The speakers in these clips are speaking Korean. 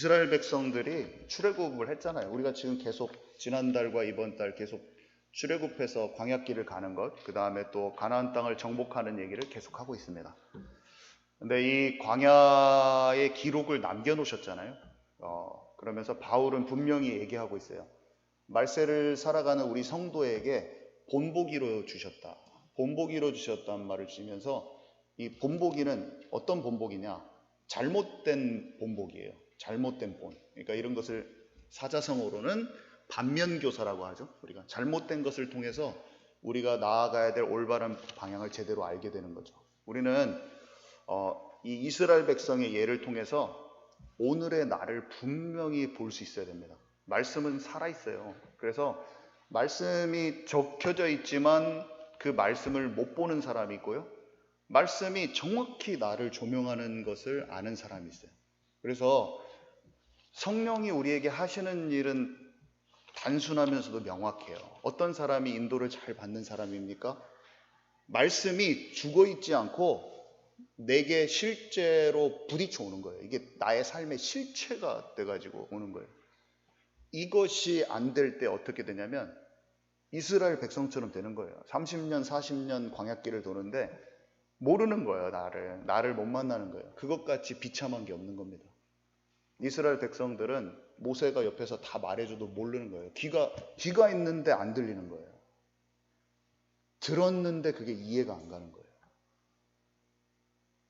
이스라엘 백성들이 출애굽을 했잖아요. 우리가 지금 계속 지난달과 이번 달 계속 출애굽해서 광야길을 가는 것, 그 다음에 또 가나안 땅을 정복하는 얘기를 계속하고 있습니다. 근데 이 광야의 기록을 남겨놓으셨잖아요. 그러면서 바울은 분명히 얘기하고 있어요. 말세를 살아가는 우리 성도에게 본보기로 주셨다. 본보기로 주셨다는 말을 주면서 이 본보기는 어떤 본보기냐? 잘못된 본보기예요. 잘못된 본. 그러니까 이런 것을 사자성어로는 반면교사라고 하죠. 우리가 잘못된 것을 통해서 우리가 나아가야 될 올바른 방향을 제대로 알게 되는 거죠. 우리는 이 이스라엘 백성의 예를 통해서 오늘의 나를 분명히 볼 수 있어야 됩니다. 말씀은 살아있어요. 그래서 말씀이 적혀져 있지만 그 말씀을 못 보는 사람이 있고요. 말씀이 정확히 나를 조명하는 것을 아는 사람이 있어요. 그래서 성령이 우리에게 하시는 일은 단순하면서도 명확해요. 어떤 사람이 인도를 잘 받는 사람입니까? 말씀이 죽어 있지 않고 내게 실제로 부딪혀 오는 거예요. 이게 나의 삶의 실체가 돼가지고 오는 거예요. 이것이 안 될 때 어떻게 되냐면 이스라엘 백성처럼 되는 거예요. 30년, 40년 광야길을 도는데 모르는 거예요. 나를 못 만나는 거예요. 그것같이 비참한 게 없는 겁니다. 이스라엘 백성들은 모세가 옆에서 다 말해줘도 모르는 거예요. 귀가 있는데 안 들리는 거예요. 들었는데 그게 이해가 안 가는 거예요.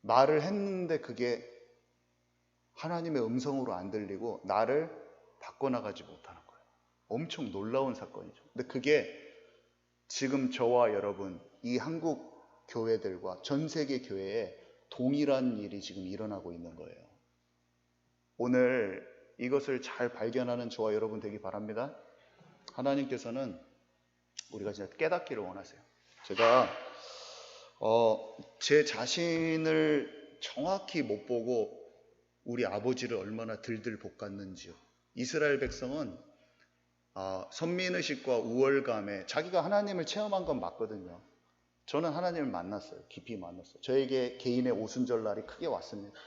말을 했는데 그게 하나님의 음성으로 안 들리고 나를 바꿔나가지 못하는 거예요. 엄청 놀라운 사건이죠. 근데 그게 지금 저와 여러분, 이 한국 교회들과 전 세계 교회에 동일한 일이 지금 일어나고 있는 거예요. 오늘 이것을 잘 발견하는 저와 여러분 되기 바랍니다. 하나님께서는 우리가 진짜 깨닫기를 원하세요. 제가 제 자신을 정확히 못 보고 우리 아버지를 얼마나 들들 볶았는지요. 이스라엘 백성은 선민의식과 우월감에 자기가 하나님을 체험한 건 맞거든요. 저는 하나님을 만났어요. 깊이 만났어요. 저에게 개인의 오순절날이 크게 왔습니다.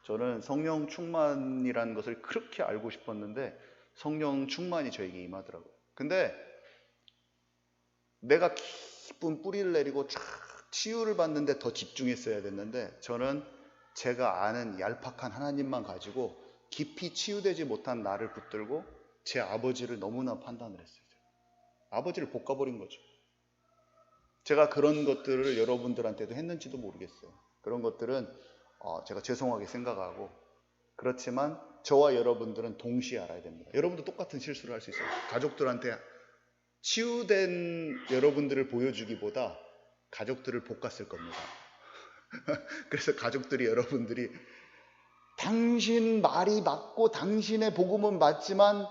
저는 성령 충만이라는 것을 그렇게 알고 싶었는데 성령 충만이 저에게 임하더라고요. 근데 내가 깊은 뿌리를 내리고 쫙 치유를 받는데 더 집중했어야 됐는데 저는 제가 아는 얄팍한 하나님만 가지고 깊이 치유되지 못한 나를 붙들고 제 아버지를 너무나 판단을 했어요. 아버지를 볶아버린 거죠. 제가 그런 것들을 여러분들한테도 했는지도 모르겠어요. 그런 것들은 제가 죄송하게 생각하고, 그렇지만 저와 여러분들은 동시에 알아야 됩니다. 여러분도 똑같은 실수를 할 수 있어요. 가족들한테 치유된 여러분들을 보여주기보다 가족들을 볶았을 겁니다. 그래서 가족들이 여러분들이 당신 말이 맞고 당신의 복음은 맞지만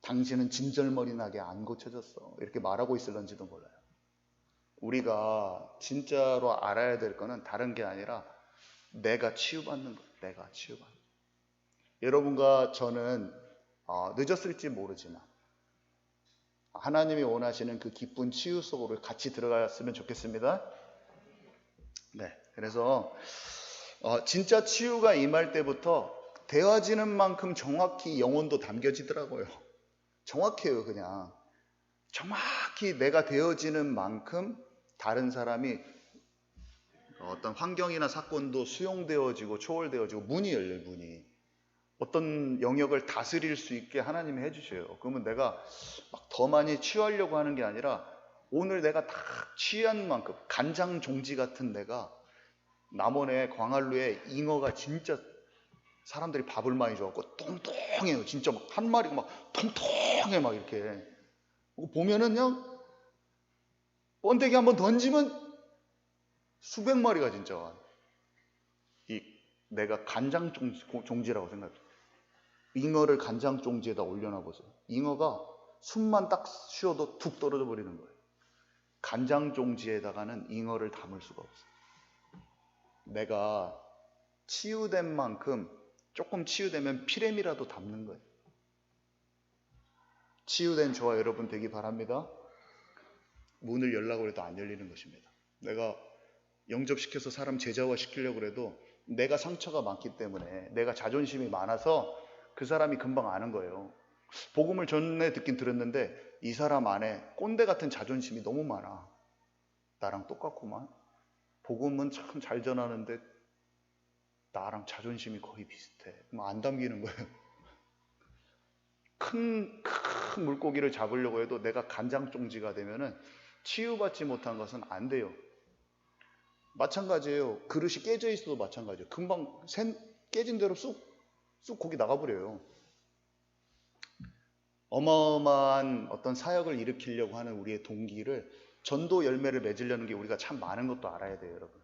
당신은 진절머리 나게 안 고쳐졌어, 이렇게 말하고 있을런지도 몰라요. 우리가 진짜로 알아야 될 거는 다른 게 아니라 내가 치유받는 것, 내가 치유받는 것. 여러분과 저는 늦었을지 모르지만 하나님이 원하시는 그 기쁜 치유 속으로 같이 들어갔으면 좋겠습니다. 네, 그래서 진짜 치유가 임할 때부터 되어지는 만큼 정확히 영혼도 담겨지더라고요. 정확해요. 그냥 정확히 내가 되어지는 만큼 다른 사람이 어떤 환경이나 사건도 수용되어지고 초월되어지고 문이 열려요. 문이 어떤 영역을 다스릴 수 있게 하나님이 해주셔요. 그러면 내가 막 더 많이 취하려고 하는 게 아니라 오늘 내가 다 취한 만큼, 간장 종지 같은 내가, 남원의 광안루에 잉어가 진짜 사람들이 밥을 많이 줘갖고 통통해요. 진짜 막 한 마리가 막 통통해 막 이렇게. 보면은 그냥 번데기 한번 던지면 수백 마리가 진짜 내가 간장 종지라고 생각해요. 잉어를 간장 종지에다 올려놔 보세요. 잉어가 숨만 딱 쉬어도 툭 떨어져 버리는 거예요. 간장 종지에다가는 잉어를 담을 수가 없어요. 내가 치유된 만큼 조금 치유되면 피렘이라도 담는 거예요. 치유된 저와 여러분 되기 바랍니다. 문을 열라고 해도 안 열리는 것입니다. 내가 영접시켜서 사람 제자화 시키려고 해도 내가 상처가 많기 때문에, 내가 자존심이 많아서 그 사람이 금방 아는 거예요. 복음을 전에 듣긴 들었는데 이 사람 안에 꼰대 같은 자존심이 너무 많아. 나랑 똑같구만. 복음은 참 잘 전하는데 나랑 자존심이 거의 비슷해. 그럼 안 담기는 거예요. 큰 물고기를 잡으려고 해도 내가 간장종지가 되면은 치유받지 못한 것은 안 돼요. 마찬가지예요. 그릇이 깨져 있어도 마찬가지예요. 금방 깨진 대로 쑥 고기 나가버려요. 어마어마한 어떤 사역을 일으키려고 하는 우리의 동기를, 전도 열매를 맺으려는 게 우리가 참 많은 것도 알아야 돼요, 여러분.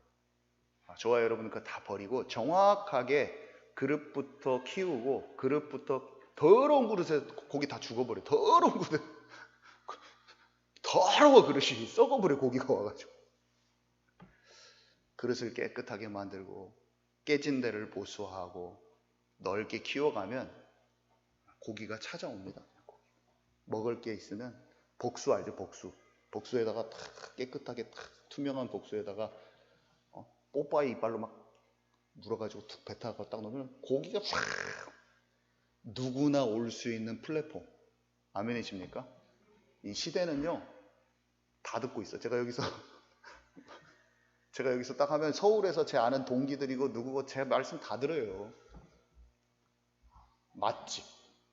저와 여러분은 그거 다 버리고 정확하게 그릇부터 키우고, 그릇부터 더러운 그릇에 고기 다 죽어버려. 더러운 그릇에 더러워. 그릇이 썩어버려. 고기가 와가지고. 그릇을 깨끗하게 만들고 깨진 데를 보수하고 넓게 키워가면 고기가 찾아옵니다. 먹을 게 있으면, 복수 알죠? 복수에다가 탁 깨끗하게 탁 투명한 복수에다가 뽀빠이 이빨로 막 물어가지고 툭 뱉어서 딱 넣으면 고기가 싹, 누구나 올 수 있는 플랫폼. 아멘이십니까? 이 시대는요 다 듣고 있어요. 제가 여기서 딱 하면 서울에서 제 아는 동기들이고 누구고 제 말씀 다 들어요.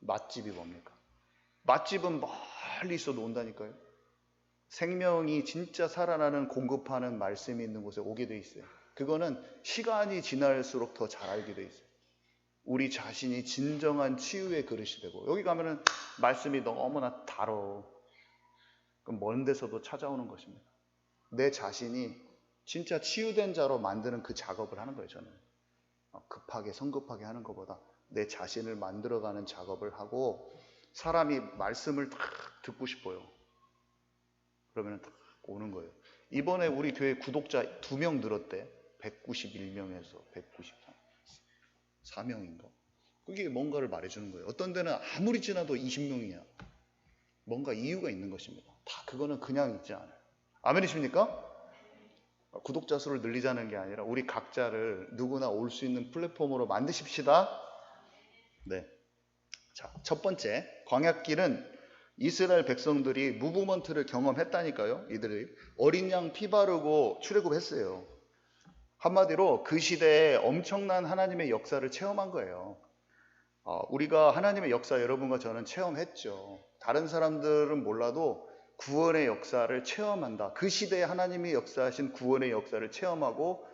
맛집이 뭡니까? 맛집은 멀리 있어도 온다니까요. 생명이 진짜 살아나는, 공급하는 말씀이 있는 곳에 오게 돼 있어요. 그거는 시간이 지날수록 더 잘 알게 돼 있어요. 우리 자신이 진정한 치유의 그릇이 되고, 여기 가면은 말씀이 너무나 달어. 그럼 먼 데서도 찾아오는 것입니다. 내 자신이 진짜 치유된 자로 만드는 그 작업을 하는 거예요. 저는 급하게 성급하게 하는 것보다 내 자신을 만들어가는 작업을 하고, 사람이 말씀을 딱 듣고 싶어요. 그러면 딱 오는 거예요. 이번에 우리 교회 구독자 2명 늘었대. 191명에서 194명인가. 그게 뭔가를 말해주는 거예요. 어떤 데는 아무리 지나도 20명이야. 뭔가 이유가 있는 것입니다. 다 그거는 그냥 있지 않아요. 아멘이십니까? 구독자 수를 늘리자는 게 아니라 우리 각자를 누구나 올 수 있는 플랫폼으로 만드십시다. 네. 자, 첫 번째, 광야길은 이스라엘 백성들이 무브먼트를 경험했다니까요. 이들이 어린 양 피 바르고 출애굽했어요. 한마디로 그 시대에 엄청난 하나님의 역사를 체험한 거예요. 우리가 하나님의 역사, 여러분과 저는 체험했죠. 다른 사람들은 몰라도 구원의 역사를 체험한다. 그 시대에 하나님이 역사하신 구원의 역사를 체험하고,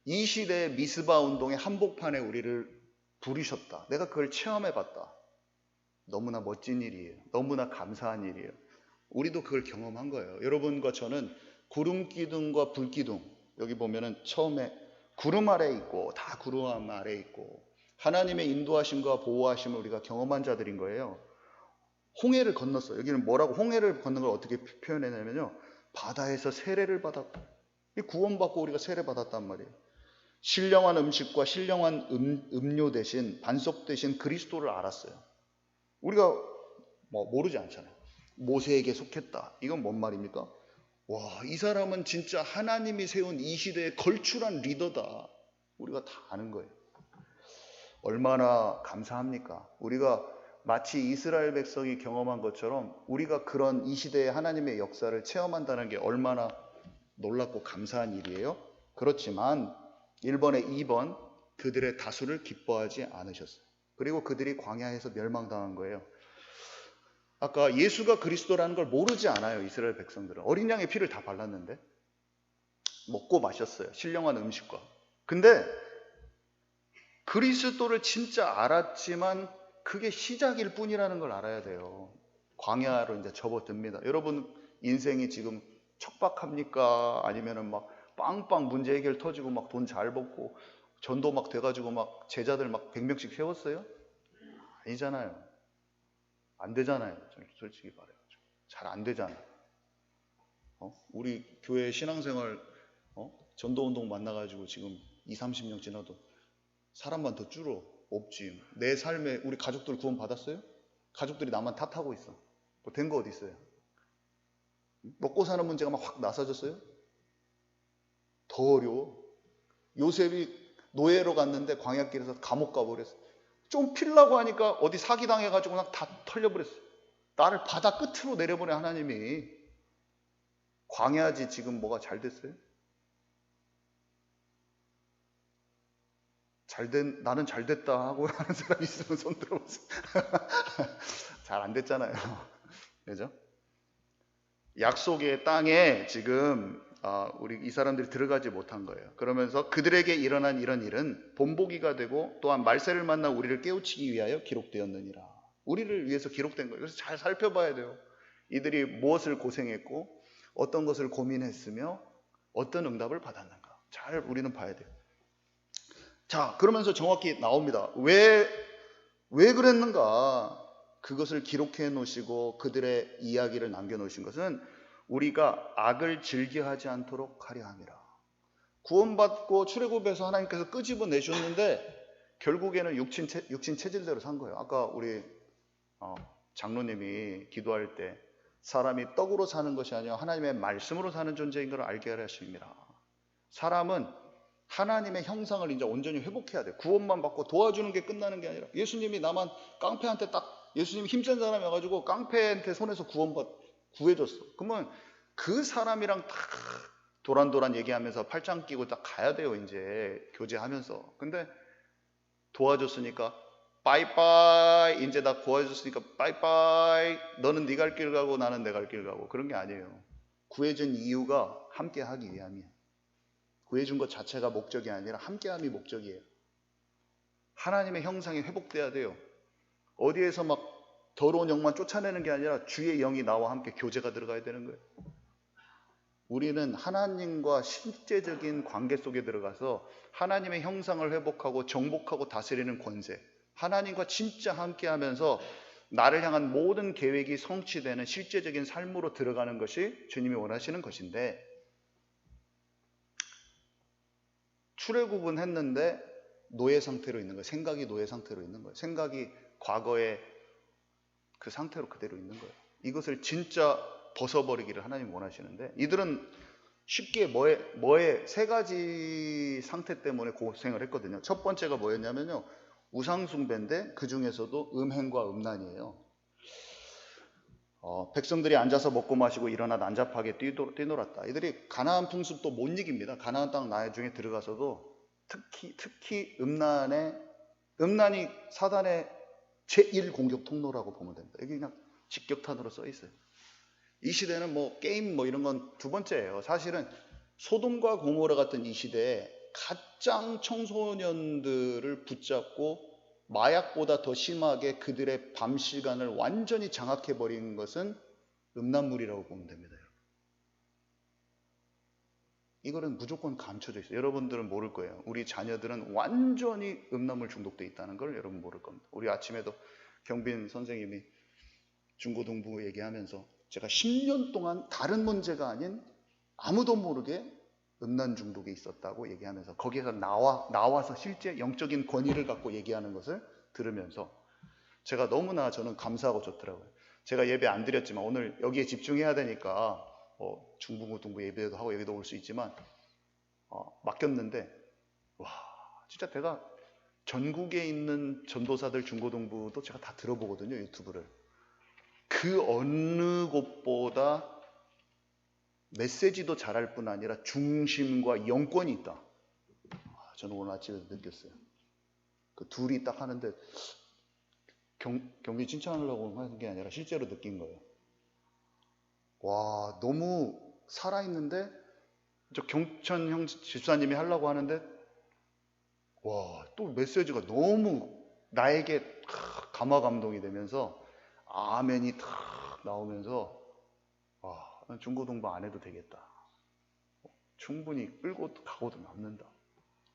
이 시대의 미스바 운동의 한복판에 우리를 부르셨다. 내가 그걸 체험해봤다. 너무나 멋진 일이에요. 너무나 감사한 일이에요. 우리도 그걸 경험한 거예요. 여러분과 저는 구름 기둥과 불 기둥, 여기 보면은 처음에 구름 아래에 있고, 다 구름 아래에 있고, 하나님의 인도하심과 보호하심을 우리가 경험한 자들인 거예요. 홍해를 건넜어요. 여기는 뭐라고, 홍해를 건넌 걸 어떻게 표현했냐면요, 바다에서 세례를 받았고, 구원받고 우리가 세례 받았단 말이에요. 신령한 음식과 신령한 음료 대신, 반석 대신 그리스도를 알았어요. 우리가 모르지 않잖아요. 모세에게 속했다. 이건 뭔 말입니까? 와, 이 사람은 진짜 하나님이 세운 이 시대의 걸출한 리더다. 우리가 다 아는 거예요. 얼마나 감사합니까? 우리가 마치 이스라엘 백성이 경험한 것처럼 우리가 그런 이 시대의 하나님의 역사를 체험한다는 게 얼마나 놀랍고 감사한 일이에요. 그렇지만 1번에 2번, 그들의 다수를 기뻐하지 않으셨어요. 그리고 그들이 광야에서 멸망당한 거예요. 아까 예수가 그리스도라는 걸 모르지 않아요. 이스라엘 백성들은 어린 양의 피를 다 발랐는데, 먹고 마셨어요. 신령한 음식과. 근데 그리스도를 진짜 알았지만 그게 시작일 뿐이라는 걸 알아야 돼요. 광야로 이제 접어듭니다. 여러분 인생이 지금 척박합니까? 아니면은 막 빵빵 문제 해결 터지고 막 돈 잘 벌고 전도 막 돼가지고 막 제자들 막 100명씩 세웠어요? 아니잖아요. 안 되잖아요. 솔직히 말해가지고. 잘 안 되잖아요. 우리 교회 신앙생활, 전도운동 만나가지고 지금 20-30년 지나도 사람만 더 줄어. 없지. 내 삶에 우리 가족들 구원 받았어요? 가족들이 나만 탓하고 있어. 뭐 된 거 어디 있어요? 먹고 사는 문제가 막 확 나서졌어요? 더 어려워. 요셉이 노예로 갔는데 광야길에서 감옥 가버렸어. 좀 필라고 하니까 어디 사기당해가지고 그냥 다 털려버렸어. 나를 바다 끝으로 내려보내 하나님이. 광야지 지금 뭐가 잘 됐어요? 나는 잘 됐다 하고 하는 사람 있으면 손 들어보세요. 잘 안 됐잖아요. 그죠? 약속의 땅에 지금 우리 이 사람들이 들어가지 못한 거예요. 그러면서 그들에게 일어난 이런 일은 본보기가 되고 또한 말세를 만나 우리를 깨우치기 위하여 기록되었느니라. 우리를 위해서 기록된 거예요. 그래서 잘 살펴봐야 돼요. 이들이 무엇을 고생했고 어떤 것을 고민했으며 어떤 응답을 받았는가. 잘 우리는 봐야 돼요. 자, 그러면서 정확히 나옵니다. 왜 그랬는가? 그것을 기록해 놓으시고 그들의 이야기를 남겨 놓으신 것은 우리가 악을 즐겨하지 않도록 하려 함이라. 구원받고 출애굽에서 하나님께서 끄집어 내셨는데 결국에는 육신 체질대로 산 거예요. 아까 우리 장로님이 기도할 때 사람이 떡으로 사는 것이 아니라 하나님의 말씀으로 사는 존재인 걸 알게 하려 하십니다. 사람은 하나님의 형상을 이제 온전히 회복해야 돼. 구원만 받고 도와주는 게 끝나는 게 아니라 예수님이 나만 깡패한테 예수님이 힘센 사람이어가지고 깡패한테 손에서 구해줬어. 그러면 그 사람이랑 딱 도란도란 얘기하면서 팔짱 끼고 딱 가야 돼요. 이제 교제하면서. 근데 도와줬으니까 빠이빠이. 이제 나 도와줬으니까 빠이빠이. 너는 네 갈 길 가고 나는 내 갈 길 가고. 그런 게 아니에요. 구해준 이유가 함께 하기 위함이야. 구해준 것 자체가 목적이 아니라 함께함이 목적이에요. 하나님의 형상이 회복돼야 돼요. 어디에서 막 더러운 영만 쫓아내는 게 아니라 주의 영이 나와 함께 교제가 들어가야 되는 거예요. 우리는 하나님과 실제적인 관계 속에 들어가서 하나님의 형상을 회복하고 정복하고 다스리는 권세, 하나님과 진짜 함께하면서 나를 향한 모든 계획이 성취되는 실제적인 삶으로 들어가는 것이 주님이 원하시는 것인데, 출애굽은 했는데 노예 상태로 있는 거예요. 생각이 노예 상태로 있는 거예요. 생각이 과거의 그 상태로 그대로 있는 거예요. 이것을 진짜 벗어버리기를 하나님 원하시는데, 이들은 쉽게 뭐에 세 가지 상태 때문에 고생을 했거든요. 첫 번째가 뭐였냐면요, 우상숭배인데 그 중에서도 음행과 음란이에요. 백성들이 앉아서 먹고 마시고 일어나 난잡하게 뛰놀았다. 이들이 가나안 풍습도 못 이깁니다. 가나안 땅 나중에 들어가서도 특히 음란이 사단의 제1 공격 통로라고 보면 됩니다. 여기 그냥 직격탄으로 써 있어요. 이 시대는 뭐 게임 뭐 이런 건 두 번째예요. 사실은 소돔과 고모라 같은 이 시대에 가장 청소년들을 붙잡고 마약보다 더 심하게 그들의 밤 시간을 완전히 장악해버린 것은 음란물이라고 보면 됩니다. 이거는 무조건 감춰져 있어요. 여러분들은 모를 거예요. 우리 자녀들은 완전히 음란물 중독돼 있다는 걸 여러분 모를 겁니다. 우리 아침에도 경빈 선생님이 중고등부 얘기하면서 제가 10년 동안 다른 문제가 아닌 아무도 모르게 음란 중독에 있었다고 얘기하면서 거기에서 나와서 실제 영적인 권위를 갖고 얘기하는 것을 들으면서 제가 너무나 저는 감사하고 좋더라고요. 제가 예배 안 드렸지만 오늘 여기에 집중해야 되니까 중고등부 예배도 하고 여기도 올 수 있지만 맡겼는데, 와, 진짜 제가 전국에 있는 전도사들 중고등부도 제가 다 들어보거든요, 유튜브를. 그 어느 곳보다 메시지도 잘할 뿐 아니라 중심과 영권이 있다. 저는 오늘 아침에 느꼈어요. 그 둘이 딱 하는데 경비 칭찬하려고 하는 게 아니라 실제로 느낀 거예요. 와, 너무 살아있는데, 저 경천 형 집사님이 하려고 하는데, 와, 또 메시지가 너무 나에게 감화 감동이 되면서 아멘이 탁 나오면서, 와, 중고등부 안 해도 되겠다. 충분히 끌고 가고도 남는다.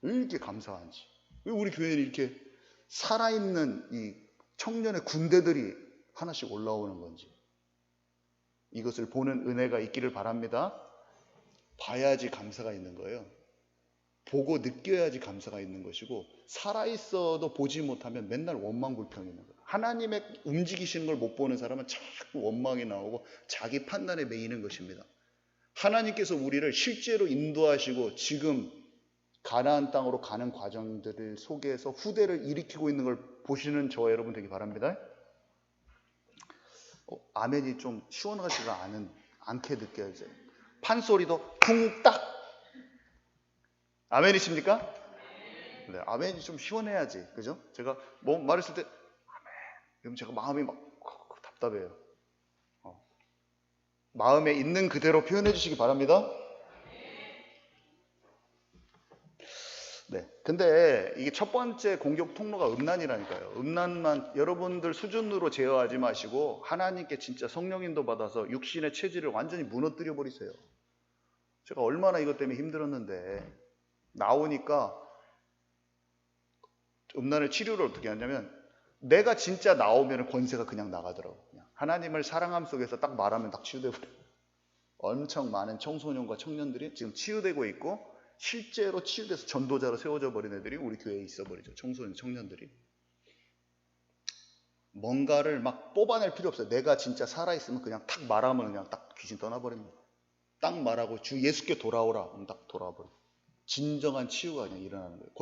왜 이렇게 감사한지. 왜 우리 교회는 이렇게 살아있는 이 청년의 군대들이 하나씩 올라오는 건지. 이것을 보는 은혜가 있기를 바랍니다. 봐야지 감사가 있는 거예요. 보고 느껴야지 감사가 있는 것이고, 살아있어도 보지 못하면 맨날 원망불평이 있는 거예요. 하나님의 움직이시는 걸 못 보는 사람은 자꾸 원망이 나오고 자기 판단에 매이는 것입니다. 하나님께서 우리를 실제로 인도하시고 지금 가나안 땅으로 가는 과정들 속에서 후대를 일으키고 있는 걸 보시는 저 여러분 되기 바랍니다. 아멘이 좀 시원하지가 않게 느껴져요. 판소리도 쿵딱. 아멘이십니까? 네, 아멘이 좀 시원해야지, 그죠? 제가 뭐 말했을 때 아멘, 그럼 제가 마음이 막 답답해요. 마음에 있는 그대로 표현해 주시기 바랍니다. 네. 근데 이게 첫 번째 공격 통로가 음란이라니까요. 음란만 여러분들 수준으로 제어하지 마시고 하나님께 진짜 성령인도 받아서 육신의 체질을 완전히 무너뜨려 버리세요. 제가 얼마나 이것 때문에 힘들었는데 나오니까 음란의 치료를 어떻게 하냐면 내가 진짜 나오면 권세가 그냥 나가더라고요. 그냥 하나님을 사랑함 속에서 딱 말하면 딱 치유되고 엄청 많은 청소년과 청년들이 지금 치유되고 있고 실제로 치유돼서 전도자로 세워져 버린 애들이 우리 교회에 있어 버리죠. 청소년, 청년들이. 뭔가를 막 뽑아낼 필요 없어요. 내가 진짜 살아있으면 그냥 탁 말하면 그냥 딱 귀신 떠나버립니다. 딱 말하고 주 예수께 돌아오라 그럼 딱 돌아버려. 진정한 치유가 그냥 일어나는 거예요.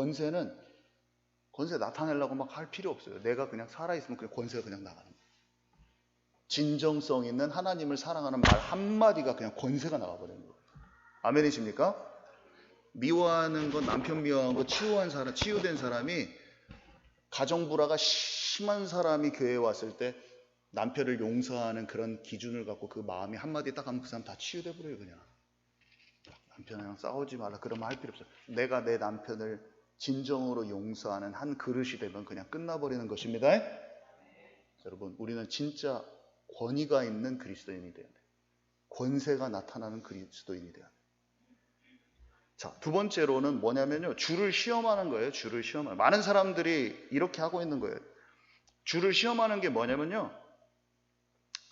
권세 나타내려고 막 할 필요 없어요. 내가 그냥 살아있으면 그냥 권세가 그냥 나가는 거예요. 진정성 있는 하나님을 사랑하는 말 한마디가 그냥 권세가 나가버리는 거예요. 아멘이십니까? 미워하는 건 남편 미워하는 거 치유된 사람이 가정불화가 심한 사람이 교회에 왔을 때 남편을 용서하는 그런 기준을 갖고 그 마음이 한마디 딱 하면 그 사람 다 치유돼 버려요. 그냥 남편이랑 싸우지 말라 그런 말 할 필요 없어요. 내가 내 남편을 진정으로 용서하는 한 그릇이 되면 그냥 끝나버리는 것입니다. 여러분 우리는 진짜 권위가 있는 그리스도인이 돼야 돼요. 권세가 나타나는 그리스도인이 돼야 돼요. 자, 두 번째로는 뭐냐면요. 주를 시험하는 거예요. 주를 시험하는. 많은 사람들이 이렇게 하고 있는 거예요. 주를 시험하는 게 뭐냐면요.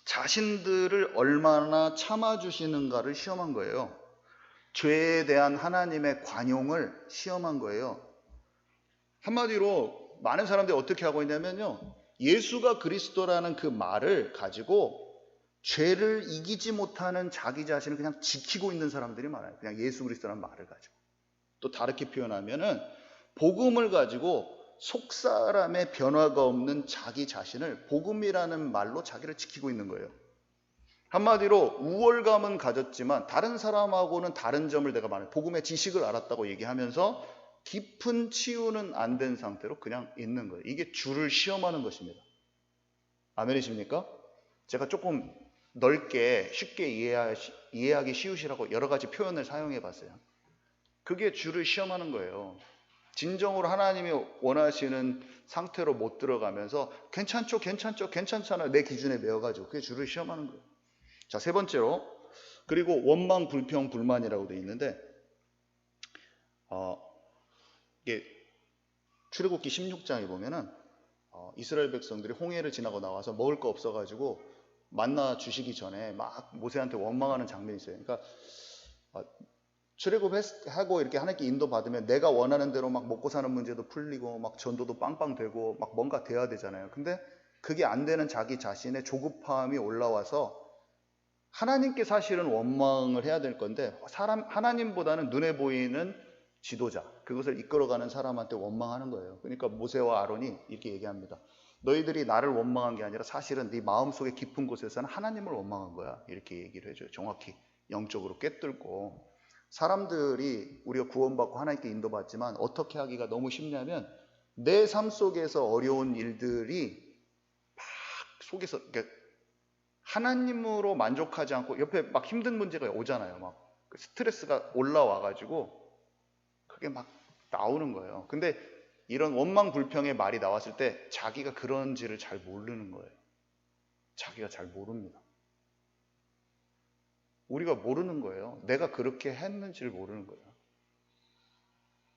자신들을 얼마나 참아주시는가를 시험한 거예요. 죄에 대한 하나님의 관용을 시험한 거예요. 한마디로 많은 사람들이 어떻게 하고 있냐면요. 예수가 그리스도라는 그 말을 가지고 죄를 이기지 못하는 자기 자신을 그냥 지키고 있는 사람들이 많아요. 그냥 예수 그리스도라는 말을 가지고. 또 다르게 표현하면은 복음을 가지고 속 사람의 변화가 없는 자기 자신을 복음이라는 말로 자기를 지키고 있는 거예요. 한마디로 우월감은 가졌지만 다른 사람하고는 다른 점을 내가 말해 복음의 지식을 알았다고 얘기하면서 깊은 치유는 안 된 상태로 그냥 있는 거예요. 이게 주를 시험하는 것입니다. 아멘이십니까? 제가 조금 넓게 쉽게 이해하기 쉬우시라고 여러 가지 표현을 사용해 봤어요. 그게 주를 시험하는 거예요. 진정으로 하나님이 원하시는 상태로 못 들어가면서 괜찮잖아요. 내 기준에 매어가지고 그게 주를 시험하는 거예요. 자, 세 번째로 그리고 원망, 불평, 불만이라고 되어 있는데 이게 출애굽기 16장에 보면은 이스라엘 백성들이 홍해를 지나고 나와서 먹을 거 없어가지고 만나 주시기 전에 막 모세한테 원망하는 장면이 있어요. 그러니까 출애굽하고 이렇게 하나님께 인도 받으면 내가 원하는 대로 막 먹고 사는 문제도 풀리고 막 전도도 빵빵 되고 막 뭔가 돼야 되잖아요. 근데 그게 안 되는 자기 자신의 조급함이 올라와서 하나님께 사실은 원망을 해야 될 건데 하나님보다는 눈에 보이는 지도자, 그것을 이끌어가는 사람한테 원망하는 거예요. 그러니까 모세와 아론이 이렇게 얘기합니다. 너희들이 나를 원망한 게 아니라 사실은 네 마음속의 깊은 곳에서는 하나님을 원망한 거야. 이렇게 얘기를 해줘요. 정확히 영적으로 꿰뚫고. 사람들이 우리가 구원받고 하나님께 인도받지만 어떻게 하기가 너무 쉽냐면 내 삶 속에서 어려운 일들이 막 속에서 하나님으로 만족하지 않고 옆에 막 힘든 문제가 오잖아요. 막 스트레스가 올라와가지고 그게 막 나오는 거예요. 근데 이런 원망 불평의 말이 나왔을 때 자기가 그런지를 잘 모르는 거예요. 자기가 잘 모릅니다. 우리가 모르는 거예요. 내가 그렇게 했는지를 모르는 거예요.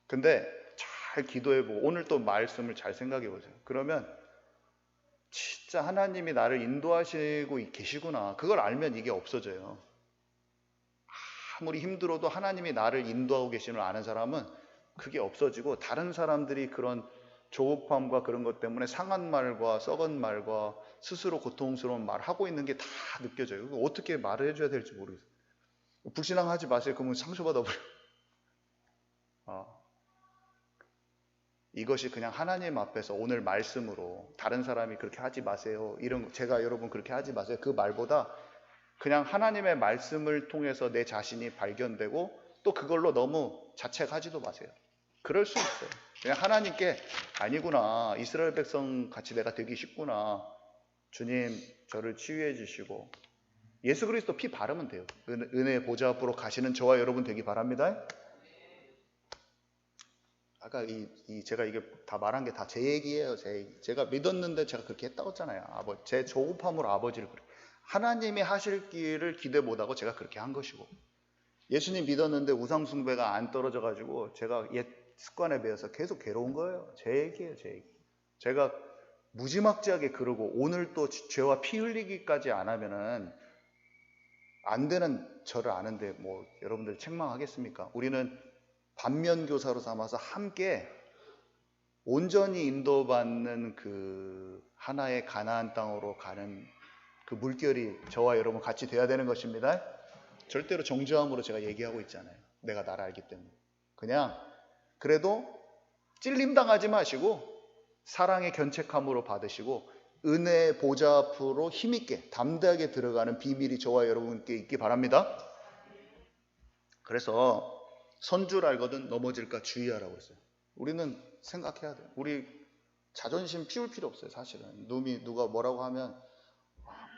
근데 잘 기도해보고 오늘 또 말씀을 잘 생각해 보세요. 그러면 진짜 하나님이 나를 인도하시고 계시구나. 그걸 알면 이게 없어져요. 아무리 힘들어도 하나님이 나를 인도하고 계시는 걸 아는 사람은 그게 없어지고 다른 사람들이 그런 조급함과 그런 것 때문에 상한 말과 썩은 말과 스스로 고통스러운 말 하고 있는 게 다 느껴져요. 어떻게 말을 해줘야 될지 모르겠어요. 불신앙하지 마세요. 그러면 상처받아 버려요. 이것이 그냥 하나님 앞에서 오늘 말씀으로 다른 사람이 그렇게 하지 마세요, 이런 제가 여러분 그렇게 하지 마세요, 그 말보다 그냥 하나님의 말씀을 통해서 내 자신이 발견되고 또 그걸로 너무 자책하지도 마세요. 그럴 수 있어요. 그냥 하나님께 아니구나, 이스라엘 백성 같이 내가 되기 쉽구나, 주님 저를 치유해 주시고 예수 그리스도 피 바르면 돼요. 은혜의 보좌 앞으로 가시는 저와 여러분 되기 바랍니다. 아까 제가 이게 다 말한 게 다 제 얘기예요. 제 얘기. 제가 믿었는데 제가 그렇게 했다고 했잖아요. 제 조급함으로 아버지를 그렇게. 하나님이 하실 길을 기대 못하고 제가 그렇게 한 것이고, 예수님 믿었는데 우상 숭배가 안 떨어져 가지고 제가 옛 습관에 배워서 계속 괴로운 거예요. 제 얘기예요. 제 얘기. 제가 무지막지하게 그러고 오늘 또 죄와 피 흘리기까지 안 하면은 안 되는 저를 아는데 뭐 여러분들 책망하겠습니까? 우리는 반면교사로 삼아서 함께 온전히 인도받는 그 하나의 가나안 땅으로 가는 그 물결이 저와 여러분 같이 돼야 되는 것입니다. 절대로 정죄함으로 제가 얘기하고 있잖아요. 내가 나를 알기 때문에. 그냥 그래도 찔림당하지 마시고 사랑의 견책함으로 받으시고 은혜의 보좌 앞으로 힘있게 담대하게 들어가는 비밀이 저와 여러분께 있기 바랍니다. 그래서 선줄 알거든 넘어질까 주의하라고 했어요. 우리는 생각해야 돼요. 우리 자존심 피울 필요 없어요. 사실은 누가 뭐라고 하면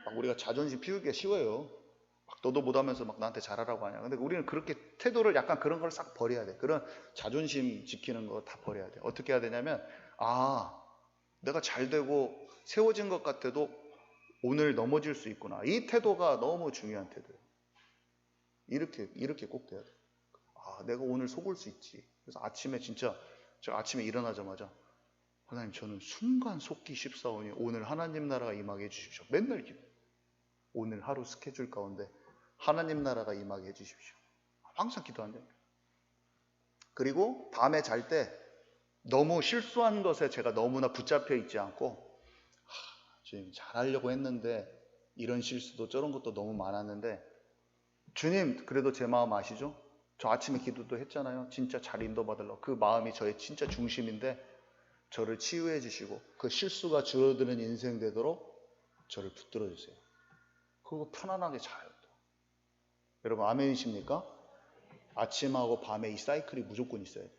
막 우리가 자존심 피우기가 쉬워요. 막 너도 못하면서 막 나한테 잘하라고 하냐. 근데 우리는 그렇게 태도를 약간 그런 걸 싹 버려야 돼. 그런 자존심 지키는 거 다 버려야 돼. 어떻게 해야 되냐면 내가 잘 되고 세워진 것 같아도 오늘 넘어질 수 있구나. 이 태도가 너무 중요한 태도예요. 이렇게 꼭 돼야 돼. 내가 오늘 속을 수 있지. 그래서 아침에 제가 아침에 일어나자마자 하나님 저는 순간 속기 쉽사오니 오늘 하나님 나라가 임하게 해주십시오. 맨날 기도. 오늘 하루 스케줄 가운데 하나님 나라가 임하게 해주십시오. 항상 기도한대요. 그리고 밤에 잘 때 너무 실수한 것에 제가 너무나 붙잡혀 있지 않고 주님 잘하려고 했는데 이런 실수도 저런 것도 너무 많았는데 주님 그래도 제 마음 아시죠? 저 아침에 기도도 했잖아요. 진짜 잘 인도받으려고. 그 마음이 저의 진짜 중심인데 저를 치유해 주시고 그 실수가 줄어드는 인생 되도록 저를 붙들어 주세요. 그리고 편안하게 자요. 또. 여러분 아멘이십니까? 아침하고 밤에 이 사이클이 무조건 있어야 돼요.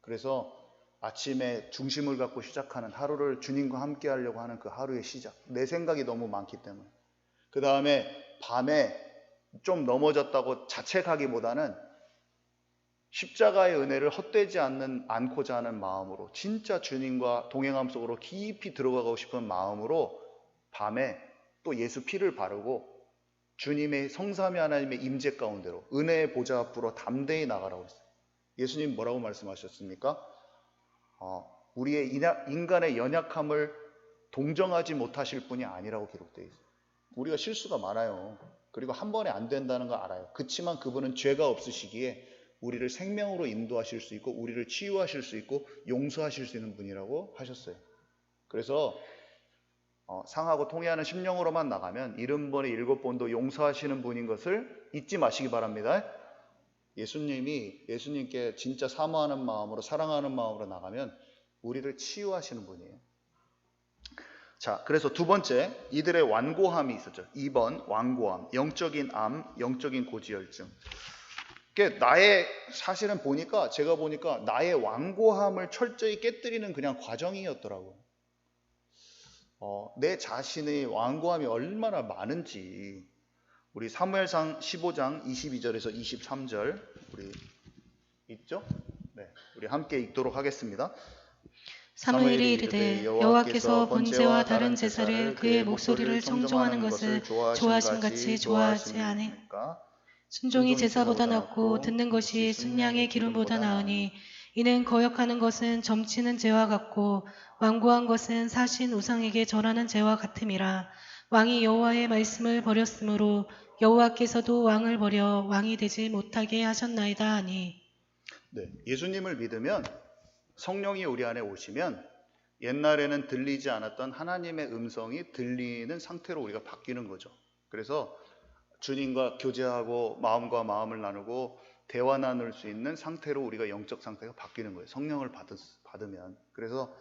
그래서 아침에 중심을 갖고 시작하는 하루를 주님과 함께 하려고 하는 그 하루의 시작. 내 생각이 너무 많기 때문에. 그 다음에 밤에 좀 넘어졌다고 자책하기보다는 십자가의 은혜를 헛되지 않고자 하는 마음으로 진짜 주님과 동행함 속으로 깊이 들어가고 싶은 마음으로 밤에 또 예수 피를 바르고 주님의 성삼위 하나님의 임재 가운데로 은혜의 보좌 앞으로 담대히 나가라고 했어요. 예수님 뭐라고 말씀하셨습니까? 우리의 인간의 연약함을 동정하지 못하실 분이 아니라고 기록되어 있어요. 우리가 실수가 많아요. 그리고 한 번에 안 된다는 거 알아요. 그렇지만 그분은 죄가 없으시기에 우리를 생명으로 인도하실 수 있고 우리를 치유하실 수 있고 용서하실 수 있는 분이라고 하셨어요. 그래서 상하고 통회하는 심령으로만 나가면 70번에 7번도 용서하시는 분인 것을 잊지 마시기 바랍니다. 예수님께 진짜 사모하는 마음으로 사랑하는 마음으로 나가면 우리를 치유하시는 분이에요. 자, 그래서 두 번째 이들의 완고함이 있었죠. 2번 완고함, 영적인 암, 영적인 고지혈증. 사실은 제가 보니까 나의 완고함을 철저히 깨뜨리는 그냥 과정이었더라고요. 내 자신의 완고함이 얼마나 많은지 우리 사무엘상 15장 22절에서 23절 우리 있죠? 네, 우리 함께 읽도록 하겠습니다. 사무엘이 이르되 여호와께서 번제와 다른 제사를 그의 목소리를 청종하는 것을 좋아하심 같이 좋아하지 아니하니까 순종이 제사보다 낫고 듣는 것이 순양의 기름보다 나으니 이는 거역하는 것은 점치는 죄와 같고 완고한 것은 사신 우상에게 절하는 죄와 같음이라. 왕이 여호와의 말씀을 버렸으므로 여호와께서도 왕을 버려 왕이 되지 못하게 하셨나이다 하니. 네, 예수님을 믿으면 성령이 우리 안에 오시면 옛날에는 들리지 않았던 하나님의 음성이 들리는 상태로 우리가 바뀌는 거죠. 그래서 주님과 교제하고 마음과 마음을 나누고 대화 나눌 수 있는 상태로 우리가 영적 상태가 바뀌는 거예요. 성령을 받으면. 그래서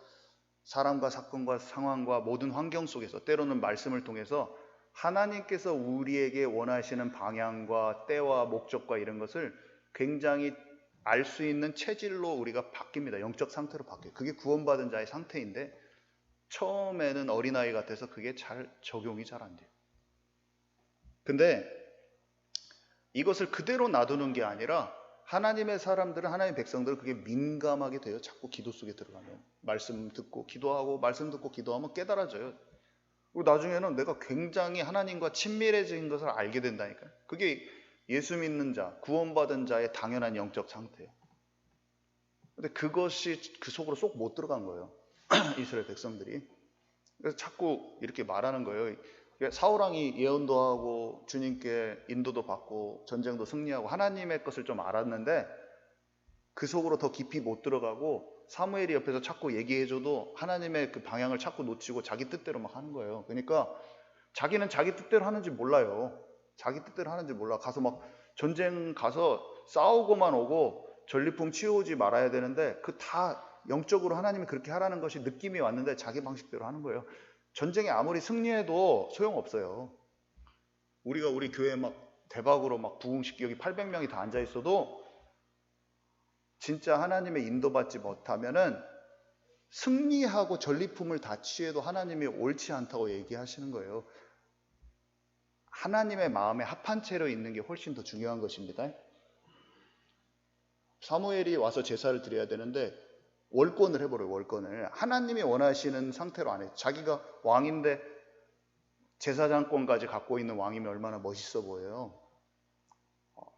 사람과 사건과 상황과 모든 환경 속에서 때로는 말씀을 통해서 하나님께서 우리에게 원하시는 방향과 때와 목적과 이런 것을 굉장히 알 수 있는 체질로 우리가 바뀝니다. 영적 상태로 바뀌어요. 그게 구원받은 자의 상태인데 처음에는 어린아이 같아서 그게 적용이 잘 안 돼요. 근데 이것을 그대로 놔두는 게 아니라 하나님의 사람들은, 하나님의 백성들은 그게 민감하게 돼요. 자꾸 기도 속에 들어가면. 말씀 듣고 기도하고 말씀 듣고 기도하면 깨달아져요. 그리고 나중에는 내가 굉장히 하나님과 친밀해진 것을 알게 된다니까요. 그게 예수 믿는 자, 구원받은 자의 당연한 영적 상태예요. 근데 그것이 그 속으로 쏙 못 들어간 거예요. 이스라엘 백성들이. 그래서 자꾸 이렇게 말하는 거예요. 사울왕이 예언도 하고 주님께 인도도 받고 전쟁도 승리하고 하나님의 것을 좀 알았는데 그 속으로 더 깊이 못 들어가고 사무엘이 옆에서 자꾸 얘기해줘도 하나님의 그 방향을 자꾸 놓치고 자기 뜻대로 막 하는 거예요. 그러니까 자기는 자기 뜻대로 하는지 몰라요. 자기 뜻대로 하는지 몰라. 가서 막 전쟁 가서 싸우고만 오고 전리품 치우지 말아야 되는데 그 다 영적으로 하나님이 그렇게 하라는 것이 느낌이 왔는데 자기 방식대로 하는 거예요. 전쟁에 아무리 승리해도 소용없어요. 우리가 우리 교회에 막 대박으로 막 부흥식 여기 800명이 다 앉아 있어도 진짜 하나님의 인도받지 못하면은 승리하고 전리품을 다 취해도 하나님이 옳지 않다고 얘기하시는 거예요. 하나님의 마음에 합한 채로 있는 게 훨씬 더 중요한 것입니다. 사무엘이 와서 제사를 드려야 되는데 월권을 해버려요. 월권을. 하나님이 원하시는 상태로 안 해요. 자기가 왕인데 제사장권까지 갖고 있는 왕이면 얼마나 멋있어 보여요.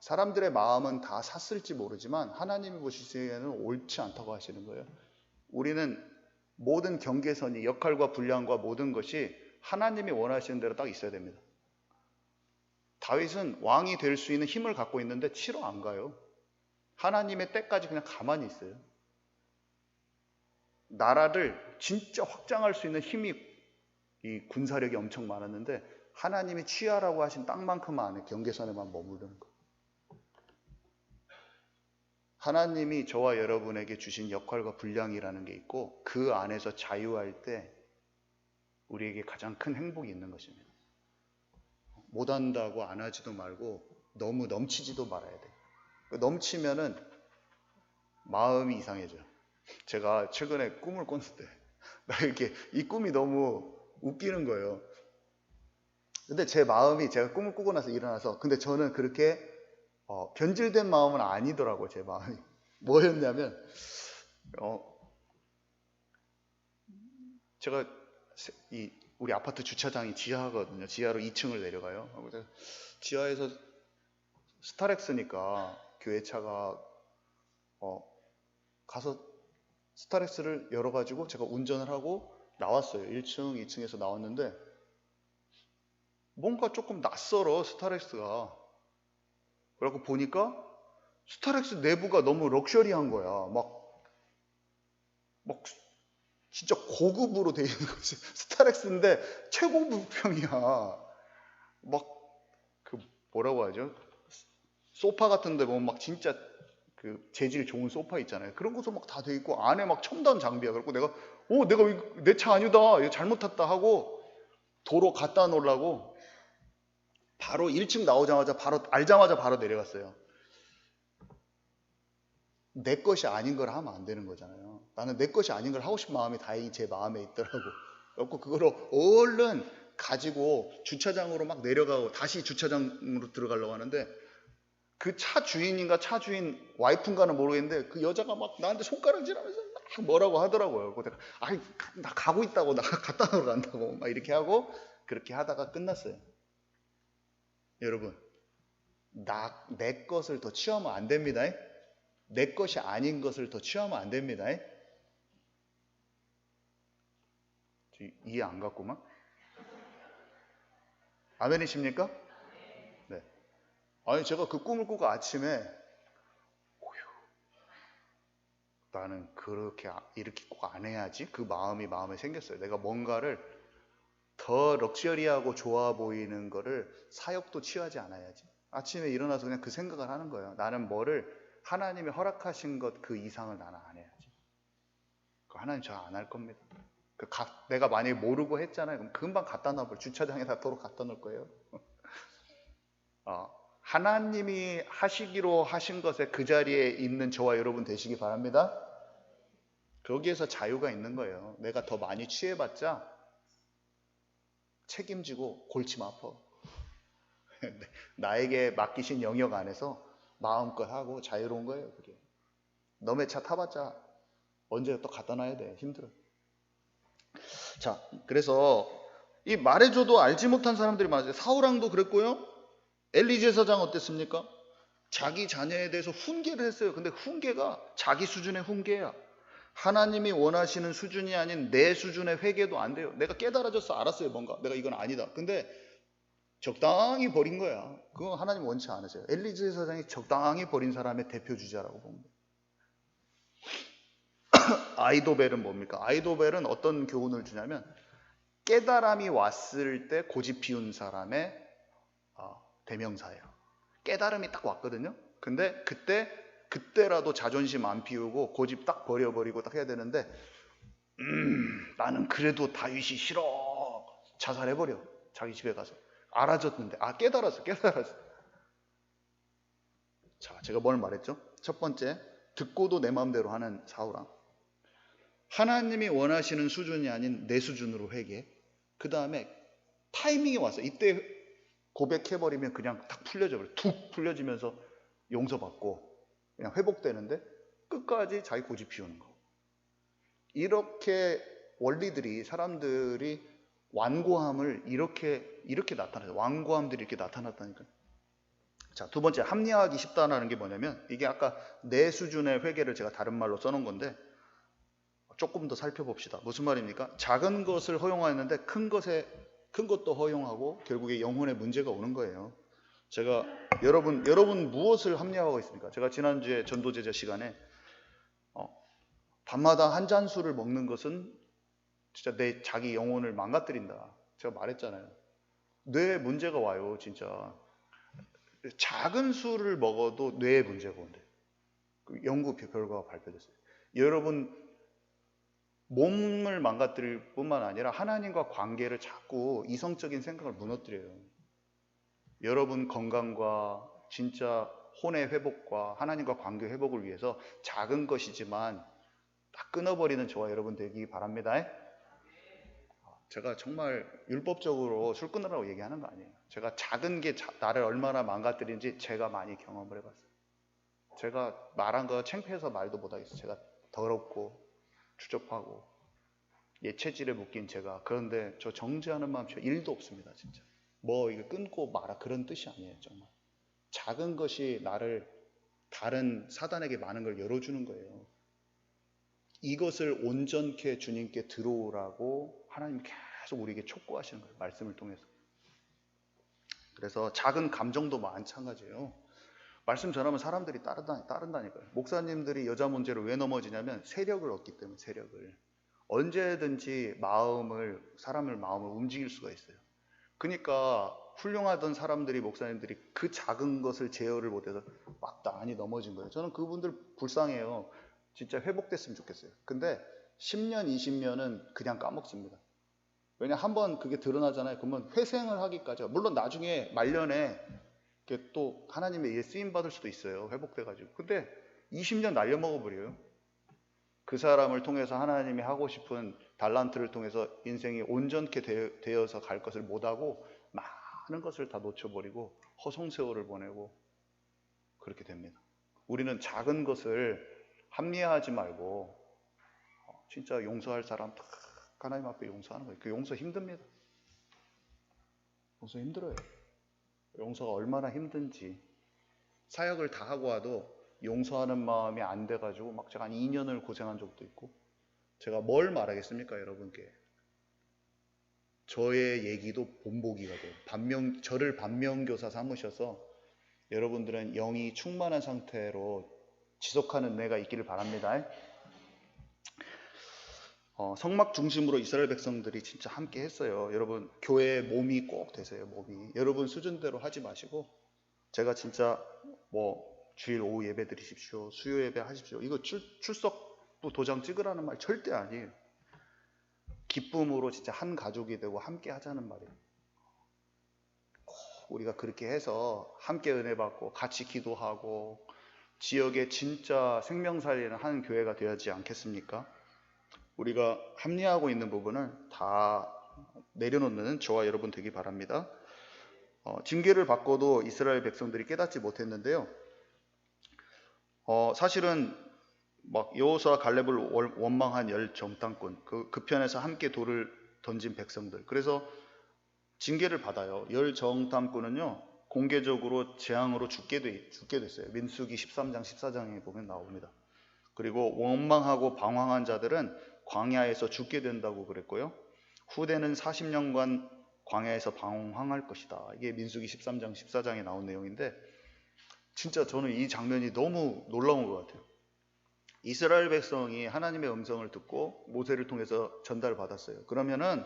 사람들의 마음은 다 샀을지 모르지만 하나님이 보시기에는 옳지 않다고 하시는 거예요. 우리는 모든 경계선이, 역할과 분량과 모든 것이 하나님이 원하시는 대로 딱 있어야 됩니다. 다윗은 왕이 될 수 있는 힘을 갖고 있는데 치러 안 가요. 하나님의 때까지 그냥 가만히 있어요. 나라를 진짜 확장할 수 있는 힘이, 이 군사력이 엄청 많았는데 하나님이 취하라고 하신 땅만큼만 안에 경계선에만 머무르는 거예요. 하나님이 저와 여러분에게 주신 역할과 분량이라는 게 있고 그 안에서 자유할 때 우리에게 가장 큰 행복이 있는 것입니다. 못한다고 안 하지도 말고 너무 넘치지도 말아야 돼요. 넘치면은 마음이 이상해져요. 제가 최근에 꿈을 꿨는데 나 이렇게 이 꿈이 너무 웃기는 거예요. 근데 제 마음이, 제가 꿈을 꾸고 나서 일어나서, 근데 저는 그렇게 변질된 마음은 아니더라고요. 제 마음이 뭐였냐면 제가 우리 아파트 주차장이 지하거든요. 지하로 2층을 내려가요. 지하에서 스타렉스니까 교회차가 가서 스타렉스를 열어가지고 제가 운전을 하고 나왔어요. 1층, 2층에서 나왔는데 뭔가 조금 낯설어, 스타렉스가. 그래갖고 보니까 스타렉스 내부가 너무 럭셔리한 거야. 막 진짜 고급으로 돼 있는 거지. 스타렉스인데 최고급형이야. 막 그 뭐라고 하죠? 소파 같은 데 보면 막 진짜 그 재질 좋은 소파 있잖아요. 그런 것도 막 다 돼 있고 안에 막 첨단 장비야. 그래서 내가 내 차 아니다, 이거 잘못 탔다 하고 도로 갖다 놓으려고 바로 1층 나오자마자 알자마자 바로 내려갔어요. 내 것이 아닌 걸 하면 안 되는 거잖아요. 나는 내 것이 아닌 걸 하고 싶은 마음이 다행히 제 마음에 있더라고. 그래서 그거를 얼른 가지고 주차장으로 막 내려가고 다시 주차장으로 들어가려고 하는데 그 차 주인인가 차 주인 와이프인가는 모르겠는데 그 여자가 막 나한테 손가락질하면서 막 뭐라고 하더라고요. 그래서 내가 나 가고 있다고, 나 갖다 놓으러 간다고 막 이렇게 하고 그렇게 하다가 끝났어요. 여러분, 내 것을 더 취하면 안 됩니다. 내 것이 아닌 것을 더 취하면 안 됩니다. 이해 안 갔구만. 아멘이십니까? 네. 아니, 제가 그 꿈을 꾸고 아침에 나는 이렇게 꼭 안 해야지, 그 마음에 생겼어요. 내가 뭔가를 더 럭셔리하고 좋아 보이는 거를 사역도 취하지 않아야지. 아침에 일어나서 그냥 그 생각을 하는 거예요. 나는 뭐를 하나님이 허락하신 것 그 이상을 나는 안 해야지. 하나님 저 안 할 겁니다. 내가 만약에 모르고 했잖아요. 그럼 금방 갖다 놔버려. 주차장에다 도로 갖다 놓을 거예요. 하나님이 하시기로 하신 것에 그 자리에 있는 저와 여러분 되시기 바랍니다. 거기에서 자유가 있는 거예요. 내가 더 많이 취해봤자 책임지고 골치만 아파. 나에게 맡기신 영역 안에서 마음껏 하고 자유로운 거예요. 그게. 너의 차 타봤자 언제 또 갖다 놔야 돼. 힘들어. 자, 그래서 이 말해줘도 알지 못한 사람들이 많아요. 사울왕도 그랬고요. 엘리 제사장 어땠습니까? 자기 자녀에 대해서 훈계를 했어요. 근데 훈계가 자기 수준의 훈계야. 하나님이 원하시는 수준이 아닌 내 수준의 회개도 안 돼요. 내가 깨달아졌어. 알았어요. 뭔가. 내가 이건 아니다. 근데 적당히 버린 거야. 그건 하나님 원치 않으세요. 엘리 제사장이 적당히 버린 사람의 대표 주자라고 봅니다. 아이도벨은 뭡니까? 아이도벨은 어떤 교훈을 주냐면 깨달음이 왔을 때 고집 피운 사람의 대명사예요. 깨달음이 딱 왔거든요. 근데 그때라도 자존심 안 피우고 고집 딱 버려버리고 딱 해야 되는데 나는 그래도 다윗이 싫어. 자살해버려. 자기 집에 가서. 알아졌는데 깨달았어. 자, 제가 뭘 말했죠? 첫 번째, 듣고도 내 마음대로 하는 사울왕. 하나님이 원하시는 수준이 아닌 내 수준으로 회개. 그 다음에 타이밍이 왔어. 이때 고백해버리면 그냥 탁 풀려져 버려. 툭 풀려지면서 용서받고 그냥 회복되는데 끝까지 자기 고집 피우는 거. 이렇게 원리들이 사람들이 완고함을 이렇게 나타나요. 완고함들이 이렇게 나타났다니까요. 자, 두 번째, 합리화하기 쉽다는 게 뭐냐면 이게 아까 내 수준의 회개를 제가 다른 말로 써놓은 건데 조금 더 살펴봅시다. 무슨 말입니까? 작은 것을 허용하였는데 큰 것도 허용하고 결국에 영혼의 문제가 오는 거예요. 제가 여러분 무엇을 합리화하고 있습니까? 제가 지난주에 전도제자 시간에 밤마다 한 잔 술을 먹는 것은 진짜 내 자기 영혼을 망가뜨린다. 제가 말했잖아요. 뇌에 문제가 와요, 진짜. 작은 술을 먹어도 뇌에 문제가 온대. 연구 결과가 발표됐어요. 여러분 몸을 망가뜨릴 뿐만 아니라 하나님과 관계를 자꾸 이성적인 생각을 무너뜨려요. 여러분 건강과 진짜 혼의 회복과 하나님과 관계 회복을 위해서 작은 것이지만 딱 끊어버리는 저와 여러분 되기 바랍니다. 제가 정말 율법적으로 술 끊으라고 얘기하는 거 아니에요. 제가 작은 게 나를 얼마나 망가뜨리는지 제가 많이 경험을 해봤어요. 제가 말한 거 창피해서 말도 못하겠어요. 제가 더럽고 추접하고 체질에 묶인 제가. 그런데 저 정죄하는 마음 저 1도 없습니다. 진짜. 뭐 이거 끊고 말아 그런 뜻이 아니에요. 정말 작은 것이 나를 다른 사단에게 많은 걸 열어주는 거예요. 이것을 온전케 주님께 들어오라고 하나님 계속 우리에게 촉구하시는 거예요. 말씀을 통해서. 그래서 작은 감정도 마찬가지예요. 말씀 전하면 사람들이 따른다니까요. 목사님들이 여자 문제로 왜 넘어지냐면 세력을 얻기 때문에. 세력을. 언제든지 사람의 마음을 움직일 수가 있어요. 그러니까 훌륭하던 사람들이, 목사님들이 그 작은 것을 제어를 못해서 막다니 넘어진 거예요. 저는 그분들 불쌍해요. 진짜 회복됐으면 좋겠어요. 근데 10년, 20년은 그냥 까먹습니다. 왜냐, 한번 그게 드러나잖아요. 그러면 회생을 하기까지. 물론 나중에 말년에 또 하나님의 일에 쓰임 받을 수도 있어요. 회복돼가지고. 근데 20년 날려먹어버려요. 그 사람을 통해서 하나님이 하고 싶은 달란트를 통해서 인생이 온전케 되어서 갈 것을 못하고 많은 것을 다 놓쳐버리고 허송세월을 보내고 그렇게 됩니다. 우리는 작은 것을 합리화하지 말고 진짜 용서할 사람 딱 하나님 앞에 용서하는 거예요. 그 용서 힘듭니다. 용서 힘들어요. 용서가 얼마나 힘든지. 사역을 다 하고 와도 용서하는 마음이 안 돼가지고 막 제가 한 2년을 고생한 적도 있고. 제가 뭘 말하겠습니까, 여러분께. 저의 얘기도 본보기가 돼요. 저를 반면교사 삼으셔서 여러분들은 영이 충만한 상태로 지속하는 내가 있기를 바랍니다. 성막 중심으로 이스라엘 백성들이 진짜 함께 했어요. 여러분 교회의 몸이 꼭 되세요. 몸이. 여러분 수준대로 하지 마시고 제가 진짜 뭐 주일 오후 예배 드리십시오, 수요 예배 하십시오, 이거 출석부 도장 찍으라는 말 절대 아니에요. 기쁨으로 진짜 한 가족이 되고 함께 하자는 말이에요. 꼭 우리가 그렇게 해서 함께 은혜 받고 같이 기도하고 지역에 진짜 생명 살리는 한 교회가 되어야지 않겠습니까? 우리가 합리화하고 있는 부분을 다 내려놓는 저와 여러분 되기 바랍니다. 징계를 받고도 이스라엘 백성들이 깨닫지 못했는데요. 사실은 막 여호수아 갈렙을 원망한 열 정탐꾼, 그 편에서 함께 돌을 던진 백성들, 그래서 징계를 받아요. 열 정탐꾼은요 공개적으로 재앙으로 죽게 됐어요. 민수기 13장 14장에 보면 나옵니다. 그리고 원망하고 방황한 자들은 광야에서 죽게 된다고 그랬고요. 후대는 40년간 광야에서 방황할 것이다. 이게 민수기 13장 14장에 나온 내용인데, 진짜 저는 이 장면이 너무 놀라운 것 같아요. 이스라엘 백성이 하나님의 음성을 듣고 모세를 통해서 전달을 받았어요. 그러면은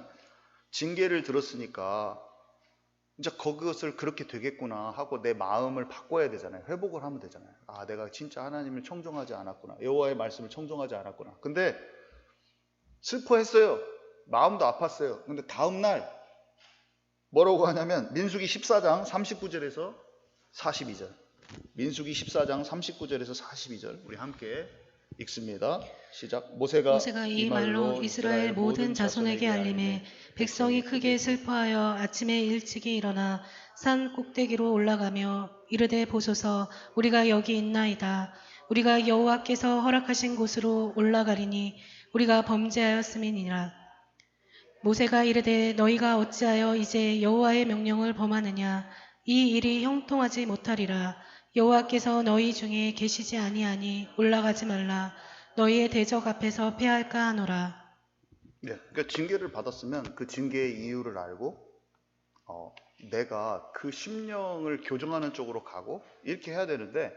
징계를 들었으니까 이제 그것을 그렇게 되겠구나 하고 내 마음을 바꿔야 되잖아요. 회복을 하면 되잖아요. 아, 내가 진짜 하나님을 청종하지 않았구나, 여호와의 말씀을 청종하지 않았구나. 근데 슬퍼했어요. 마음도 아팠어요. 근데 다음날 뭐라고 하냐면 민수기 14장 39절에서 42절, 민수기 14장 39절에서 42절 우리 함께 읽습니다. 시작. 모세가 이 말로 이스라엘 모든 자손에게 알림해 백성이 크게 슬퍼하여 아침에 일찍이 일어나 산 꼭대기로 올라가며 이르되 보소서, 우리가 여기 있나이다. 우리가 여호와께서 허락하신 곳으로 올라가리니 우리가 범죄하였음이니라. 모세가 이르되 너희가 어찌하여 이제 여호와의 명령을 범하느냐. 이 일이 형통하지 못하리라. 여호와께서 너희 중에 계시지 아니하니 올라가지 말라. 너희의 대적 앞에서 패할까 하노라. 네, 그러니까 징계를 받았으면 그 징계의 이유를 알고 내가 그 심령을 교정하는 쪽으로 가고 이렇게 해야 되는데,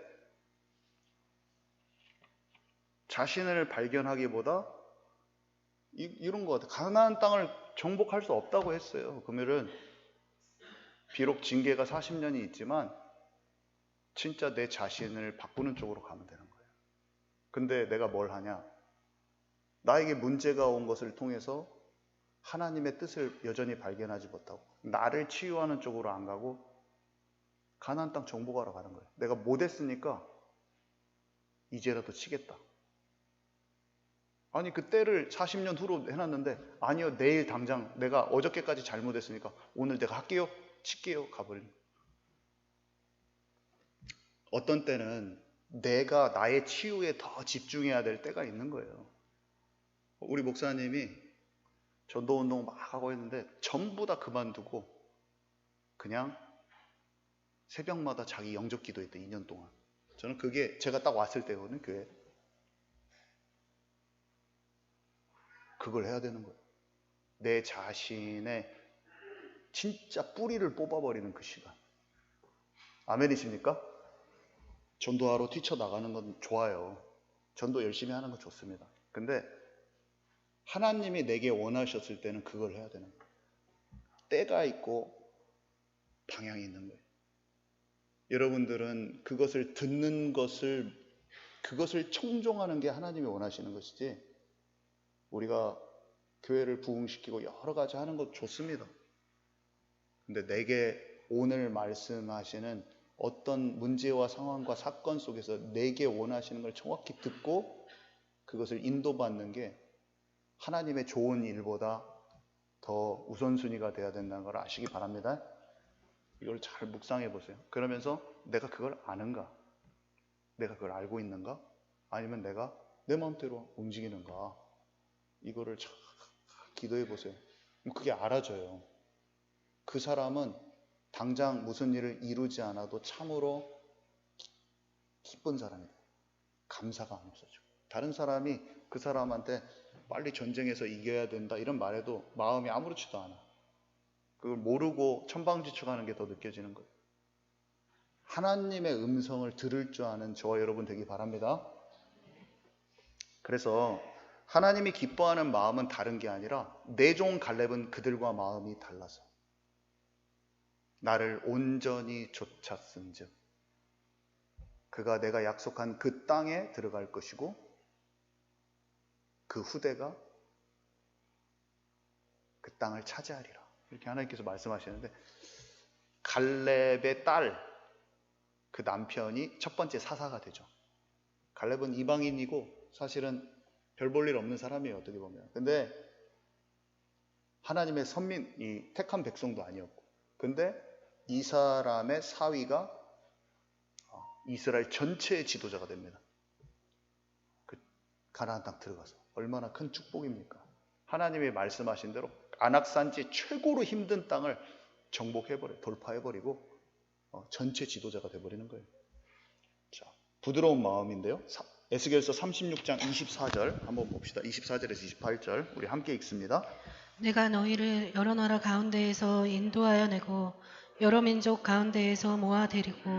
자신을 발견하기보다 이런 것 같아요. 가나안 땅을 정복할 수 없다고 했어요. 그러면은 비록 징계가 40년이 있지만 진짜 내 자신을 바꾸는 쪽으로 가면 되는 거예요. 근데 내가 뭘 하냐? 나에게 문제가 온 것을 통해서 하나님의 뜻을 여전히 발견하지 못하고 나를 치유하는 쪽으로 안 가고 가나안 땅 정복하러 가는 거예요. 내가 못했으니까 이제라도 치겠다. 아니, 그 때를 40년 후로 해놨는데, 아니요, 내일 당장 내가 어저께까지 잘못했으니까 오늘 내가 할게요, 칠게요, 가버리는 거예요. 어떤 때는 내가 나의 치유에 더 집중해야 될 때가 있는 거예요. 우리 목사님이 전도운동 막 하고 있는데 전부 다 그만두고 그냥 새벽마다 자기 영접 기도했대, 2년 동안. 저는 그게 제가 딱 왔을 때거든요, 교회. 그걸 해야 되는 거예요. 내 자신의 진짜 뿌리를 뽑아버리는 그 시간. 아멘이십니까? 전도하러 뛰쳐나가는 건 좋아요. 전도 열심히 하는 건 좋습니다. 근데 하나님이 내게 원하셨을 때는 그걸 해야 되는 거예요. 때가 있고 방향이 있는 거예요. 여러분들은 그것을 듣는 것을, 그것을 청종하는 게 하나님이 원하시는 것이지, 우리가 교회를 부흥시키고 여러 가지 하는 것 좋습니다. 근데 내게 오늘 말씀하시는 어떤 문제와 상황과 사건 속에서 내게 원하시는 걸 정확히 듣고 그것을 인도받는 게 하나님의 좋은 일보다 더 우선순위가 돼야 된다는 걸 아시기 바랍니다. 이걸 잘 묵상해 보세요. 그러면서 내가 그걸 아는가? 내가 그걸 알고 있는가? 아니면 내가 내 마음대로 움직이는가? 이거를 잘 기도해 보세요. 그게 알아져요. 그 사람은 당장 무슨 일을 이루지 않아도 참으로 기쁜 사람이 돼요. 감사가 안 없어져. 다른 사람이 그 사람한테 빨리 전쟁에서 이겨야 된다 이런 말해도 마음이 아무렇지도 않아. 그걸 모르고 천방지축하는 게 더 느껴지는 거예요. 하나님의 음성을 들을 줄 아는 저와 여러분 되기 바랍니다. 그래서 하나님이 기뻐하는 마음은 다른 게 아니라 내 종 갈렙은 그들과 마음이 달라서 나를 온전히 좇았은즉 그가 내가 약속한 그 땅에 들어갈 것이고 그 후대가 그 땅을 차지하리라. 이렇게 하나님께서 말씀하시는데 갈렙의 딸, 그 남편이 첫 번째 사사가 되죠. 갈렙은 이방인이고 사실은 별 볼 일 없는 사람이에요, 어떻게 보면. 근데 하나님의 선민이 택한 백성도 아니었고, 근데 이 사람의 사위가 이스라엘 전체의 지도자가 됩니다. 그 가나안 땅 들어가서 얼마나 큰 축복입니까? 하나님이 말씀하신 대로 안악산지 최고로 힘든 땅을 돌파해버리고 전체 지도자가 돼버리는 거예요. 자, 부드러운 마음인데요. 에스겔서 36장 24절 한번 봅시다. 24절에서 28절 우리 함께 읽습니다. 내가 너희를 여러 나라 가운데에서 인도하여 내고 여러 민족 가운데에서 모아 데리고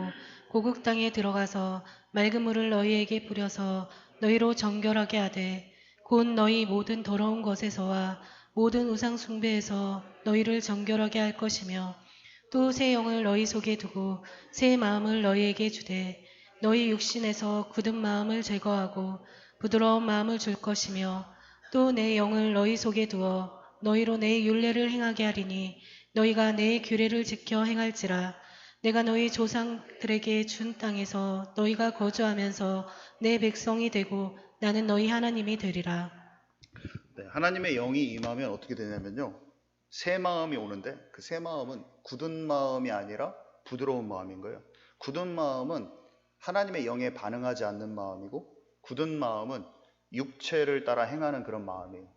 고국 땅에 들어가서 맑은 물을 너희에게 뿌려서 너희로 정결하게 하되 곧 너희 모든 더러운 것에서와 모든 우상 숭배에서 너희를 정결하게 할 것이며 또 새 영을 너희 속에 두고 새 마음을 너희에게 주되 너희 육신에서 굳은 마음을 제거하고 부드러운 마음을 줄 것이며 또 내 영을 너희 속에 두어 너희로 내 율례를 행하게 하리니 너희가 내 규례를 지켜 행할지라. 내가 너희 조상들에게 준 땅에서 너희가 거주하면서 내 백성이 되고 나는 너희 하나님이 되리라. 네, 하나님의 영이 임하면 어떻게 되냐면요, 새 마음이 오는데 그 새 마음은 굳은 마음이 아니라 부드러운 마음인 거예요. 굳은 마음은 하나님의 영에 반응하지 않는 마음이고, 굳은 마음은 육체를 따라 행하는 그런 마음이에요.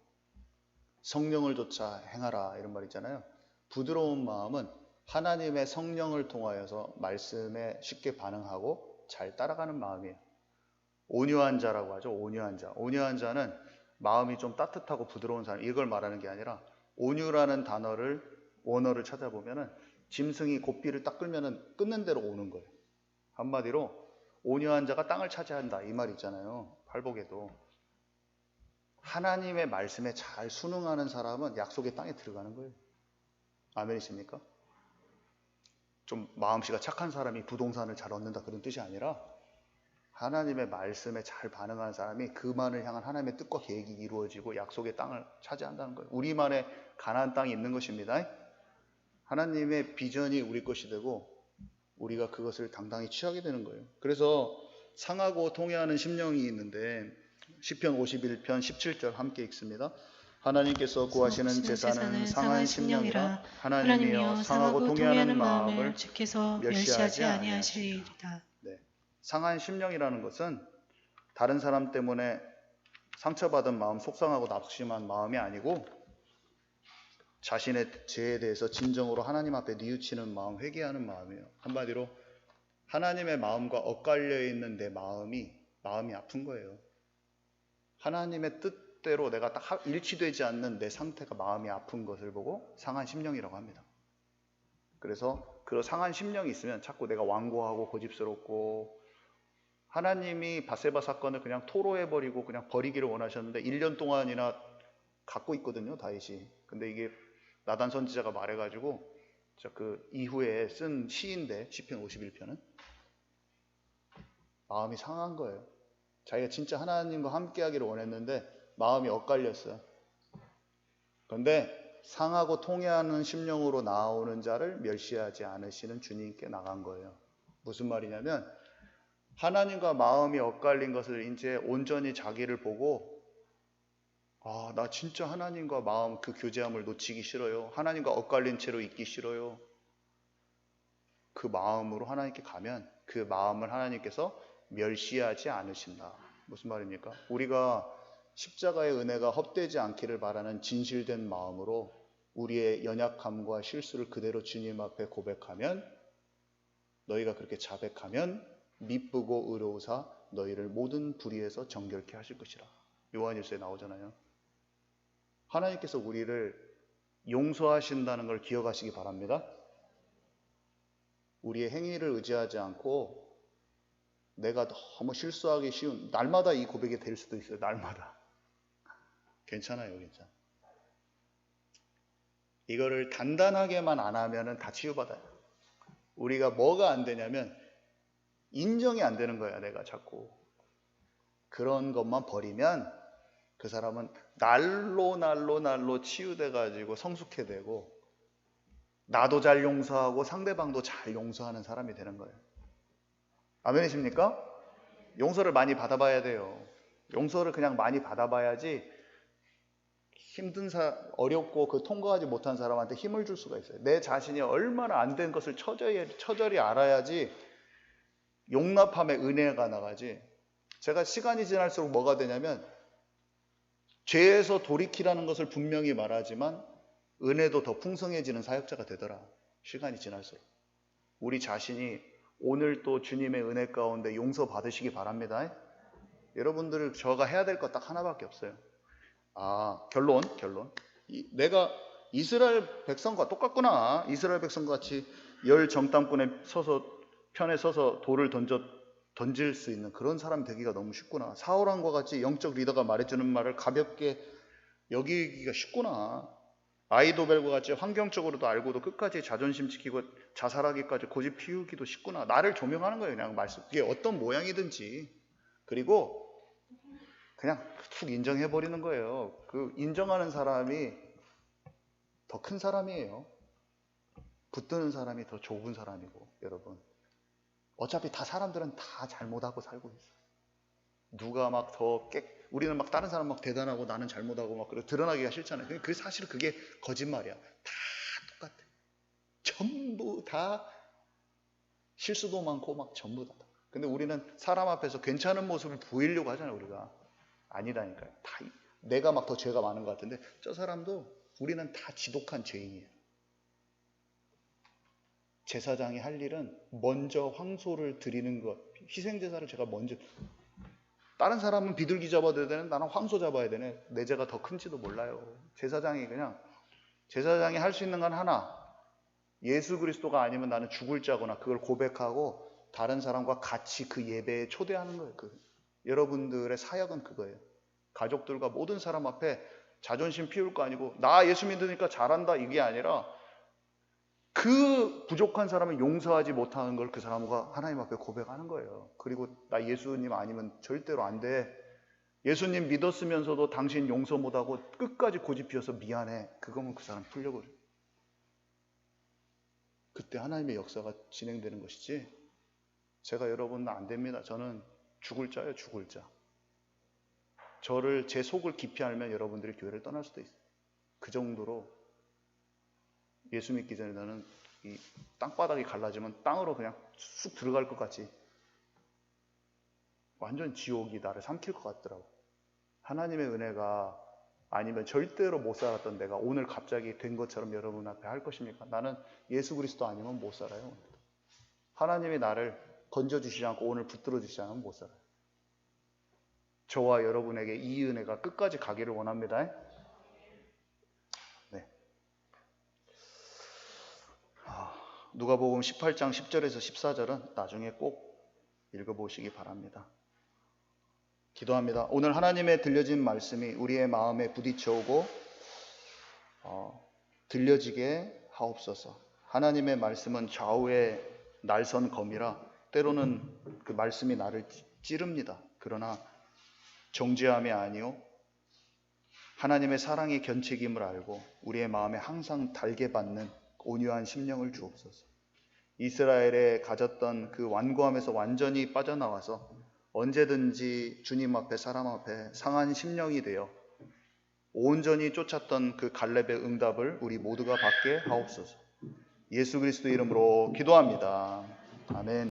성령을 쫓아 행하라 이런 말 있잖아요. 부드러운 마음은 하나님의 성령을 통하여서 말씀에 쉽게 반응하고 잘 따라가는 마음이에요. 온유한 자라고 하죠. 온유한 자. 온유한 자는 마음이 좀 따뜻하고 부드러운 사람, 이걸 말하는 게 아니라 온유라는 원어를 찾아보면은 짐승이 고삐를 딱 끌면은 끊는 대로 오는 거예요. 한마디로 온유한 자가 땅을 차지한다 이 말 있잖아요. 팔복에도. 하나님의 말씀에 잘 순응하는 사람은 약속의 땅에 들어가는 거예요. 아멘이십니까? 좀 마음씨가 착한 사람이 부동산을 잘 얻는다 그런 뜻이 아니라 하나님의 말씀에 잘 반응하는 사람이 그만을 향한 하나님의 뜻과 계획이 이루어지고 약속의 땅을 차지한다는 거예요. 우리만의 가나안 땅이 있는 것입니다. 하나님의 비전이 우리 것이 되고 우리가 그것을 당당히 취하게 되는 거예요. 그래서 상하고 통회하는 심령이 있는데 시편 51편 17절 함께 읽습니다. 하나님께서 구하시는 제사는 상한 심령이라. 하나님이여 상하고 통회하는 마음을 주께서 멸시하지 아니하시리이다. 네. 상한 심령이라는 것은 다른 사람 때문에 상처받은 마음, 속상하고 낙심한 마음이 아니고 자신의 죄에 대해서 진정으로 하나님 앞에 뉘우치는 마음, 회개하는 마음이에요. 한마디로 하나님의 마음과 엇갈려 있는 내 마음이 아픈 거예요. 하나님의 뜻대로 내가 딱 일치되지 않는 내 상태가 마음이 아픈 것을 보고 상한 심령이라고 합니다. 그래서 그 상한 심령이 있으면 자꾸 내가 완고하고 고집스럽고, 하나님이 바세바 사건을 그냥 토로해버리고 그냥 버리기를 원하셨는데 1년 동안이나 갖고 있거든요, 다윗이. 근데 이게 나단 선지자가 말해가지고 그 이후에 쓴 시인데 시편 51편은 마음이 상한 거예요. 자기가 진짜 하나님과 함께 하기를 원했는데 마음이 엇갈렸어요. 그런데 상하고 통회하는 심령으로 나오는 자를 멸시하지 않으시는 주님께 나간 거예요. 무슨 말이냐면 하나님과 마음이 엇갈린 것을 이제 온전히 자기를 보고, 나 진짜 하나님과 마음 그 교제함을 놓치기 싫어요. 하나님과 엇갈린 채로 있기 싫어요. 그 마음으로 하나님께 가면 그 마음을 하나님께서 멸시하지 않으신다. 무슨 말입니까? 우리가 십자가의 은혜가 헛되지 않기를 바라는 진실된 마음으로 우리의 연약함과 실수를 그대로 주님 앞에 고백하면, 너희가 그렇게 자백하면 미쁘고 의로우사 너희를 모든 불의에서 정결케 하실 것이라. 요한일서에 나오잖아요. 하나님께서 우리를 용서하신다는 걸 기억하시기 바랍니다. 우리의 행위를 의지하지 않고 내가 너무 실수하기 쉬운, 날마다 이 고백이 될 수도 있어요. 날마다. 괜찮아요. 괜찮아. 이거를 단단하게만 안 하면 다 치유받아요. 우리가 뭐가 안 되냐면 인정이 안 되는 거야. 내가 자꾸 그런 것만 버리면 그 사람은 날로 치유돼 가지고 성숙해 되고 나도 잘 용서하고 상대방도 잘 용서하는 사람이 되는 거예요. 아멘이십니까? 용서를 많이 받아봐야 돼요. 용서를 그냥 많이 받아봐야지 어렵고 그 통과하지 못한 사람한테 힘을 줄 수가 있어요. 내 자신이 얼마나 안 된 것을 처절히 알아야지 용납함의 은혜가 나가지. 제가 시간이 지날수록 뭐가 되냐면 죄에서 돌이키라는 것을 분명히 말하지만 은혜도 더 풍성해지는 사역자가 되더라. 시간이 지날수록. 우리 자신이 오늘 또 주님의 은혜 가운데 용서 받으시기 바랍니다. 여러분들 저가 해야 될 것 딱 하나밖에 없어요. 결론. 내가 이스라엘 백성과 똑같구나. 이스라엘 백성 같이 열 편에 서서 돌을 던질 수 있는 그런 사람 되기가 너무 쉽구나. 사울왕과 같이 영적 리더가 말해주는 말을 가볍게 여기기가 쉽구나. 아이도벨과 같이 환경적으로도 알고도 끝까지 자존심 지키고 자살하기까지 고집 피우기도 쉽구나. 나를 조명하는 거예요. 그냥 말씀. 그게 어떤 모양이든지. 그리고 그냥 툭 인정해버리는 거예요. 그 인정하는 사람이 더 큰 사람이에요. 붙드는 사람이 더 좁은 사람이고, 여러분. 어차피 다 사람들은 다 잘못하고 살고 있어요. 누가 막 우리는 막 다른 사람 막 대단하고 나는 잘못하고 막 드러나기가 싫잖아요. 그게 사실 그게 거짓말이야. 다 똑같아. 전부 다 실수도 많고 막 전부 다. 근데 우리는 사람 앞에서 괜찮은 모습을 보이려고 하잖아요, 우리가. 아니라니까요. 내가 막 더 죄가 많은 것 같은데 저 사람도 우리는 다 지독한 죄인이에요. 제사장이 할 일은 먼저 황소를 드리는 것, 희생제사를 제가 먼저. 다른 사람은 비둘기 잡아야 되네, 나는 황소 잡아야 되네. 내 죄가 더 큰지도 몰라요. 제사장이 할 수 있는 건 하나, 예수 그리스도가 아니면 나는 죽을 자거나 그걸 고백하고 다른 사람과 같이 그 예배에 초대하는 거예요. 여러분들의 사역은 그거예요. 가족들과 모든 사람 앞에 자존심 피울 거 아니고 나 예수 믿으니까 잘한다 이게 아니라 그 부족한 사람을 용서하지 못하는 걸 그 사람과 하나님 앞에 고백하는 거예요. 그리고 나 예수님 아니면 절대로 안 돼. 예수님 믿었으면서도 당신 용서 못하고 끝까지 고집 피워서 미안해. 그거면 그 사람 풀려버려. 그때 하나님의 역사가 진행되는 것이지. 제가 여러분 안 됩니다. 저는 죽을 자예요, 죽을 자. 제 속을 깊이 알면 여러분들이 교회를 떠날 수도 있어요. 그 정도로 예수 믿기 전에 나는 이 땅바닥이 갈라지면 땅으로 그냥 쑥 들어갈 것 같이 완전 지옥이 나를 삼킬 것 같더라고. 하나님의 은혜가 아니면 절대로 못 살았던 내가 오늘 갑자기 된 것처럼 여러분 앞에 할 것입니까? 나는 예수 그리스도 아니면 못 살아요. 하나님이 나를 건져주시지 않고 오늘 붙들어 주시지 않으면 못 살아요. 저와 여러분에게 이 은혜가 끝까지 가기를 원합니다. 네. 누가복음 18장 10절에서 14절은 나중에 꼭 읽어보시기 바랍니다. 기도합니다. 오늘 하나님의 들려진 말씀이 우리의 마음에 부딪혀오고 들려지게 하옵소서. 하나님의 말씀은 좌우의 날선 검이라 때로는 그 말씀이 나를 찌릅니다. 그러나 정죄함이 아니요 하나님의 사랑의 견책임을 알고 우리의 마음에 항상 달게 받는 온유한 심령을 주옵소서. 이스라엘에 가졌던 그 완고함에서 완전히 빠져나와서 언제든지 주님 앞에 사람 앞에 상한 심령이 되어 온전히 쫓았던 그 갈렙의 응답을 우리 모두가 받게 하옵소서. 예수 그리스도 이름으로 기도합니다. 아멘.